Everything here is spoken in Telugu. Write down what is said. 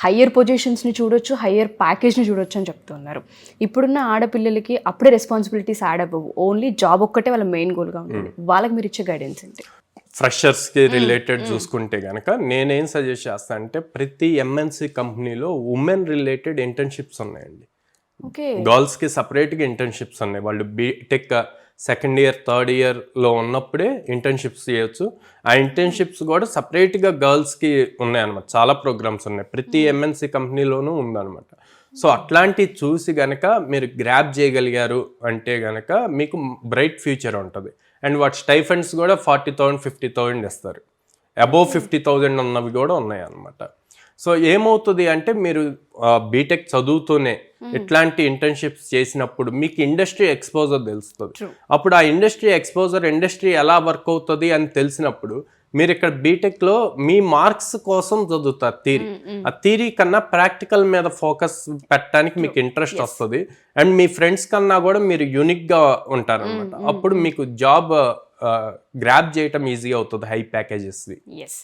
హయ్యర్ పొజిషన్స్ని చూడొచ్చు, హయ్యర్ ప్యాకేజ్ని చూడొచ్చు అని చెప్తున్నారు. ఇప్పుడున్న ఆడపిల్లలకి అప్పుడే రెస్పాన్సిబిలిటీస్ యాడ్ అవ్వవు, ఓన్లీ జాబ్ ఒక్కటే వాళ్ళ మెయిన్ గోల్గా ఉంటుంది. వాళ్ళకి మీరు ఇచ్చే గైడెన్స్ ఏంటి? ఫ్రెషర్స్కి రిలేటెడ్ చూసుకుంటే కనుక నేనేం సజెస్ట్ చేస్తాను అంటే ప్రతి ఎంఎన్సి కంపెనీలో ఉమెన్ రిలేటెడ్ ఇంటర్న్షిప్స్ ఉన్నాయండి. ఓకే, గర్ల్స్కి సపరేట్గా ఇంటర్న్షిప్స్ ఉన్నాయి. వాళ్ళు బీటెక్ సెకండ్ ఇయర్ థర్డ్ ఇయర్లో ఉన్నప్పుడే ఇంటర్న్షిప్స్ చేయొచ్చు. ఆ ఇంటర్న్షిప్స్ కూడా సపరేట్గా గర్ల్స్కి ఉన్నాయన్నమాట. చాలా ప్రోగ్రామ్స్ ఉన్నాయి, ప్రతి ఎంఎన్సి కంపెనీలోనూ ఉందన్నమాట. సో అట్లాంటివి చూసి గనక మీరు గ్రాప్ చేయగలిగారు అంటే గనక మీకు బ్రైట్ ఫ్యూచర్ ఉంటుంది. అండ్ వాటి స్టైఫండ్స్ కూడా 40,000 50,000 ఇస్తారు. అబోవ్ 50,000 ఉన్నవి కూడా ఉన్నాయి అన్నమాట. సో ఏమవుతుంది అంటే మీరు బీటెక్ చదువుతూనే ఇట్లాంటి ఇంటర్న్షిప్స్ చేసినప్పుడు మీకు ఇండస్ట్రీ ఎక్స్పోజర్ తెలుస్తుంది. అప్పుడు ఆ ఇండస్ట్రీ ఎలా వర్క్ అవుతుంది అని తెలిసినప్పుడు మీరు ఇక్కడ బీటెక్లో మీ మార్క్స్ కోసం చదువుతారు థియరీ. ఆ థియరీ కన్నా ప్రాక్టికల్ మీద ఫోకస్ పెట్టడానికి మీకు ఇంట్రెస్ట్ వస్తుంది. అండ్ మీ ఫ్రెండ్స్ కన్నా కూడా మీరు యూనిక్గా ఉంటారనమాట. అప్పుడు మీకు జాబ్ గ్రాప్ చేయటం ఈజీ అవుతుంది హై ప్యాకేజెస్వి. ఎస్.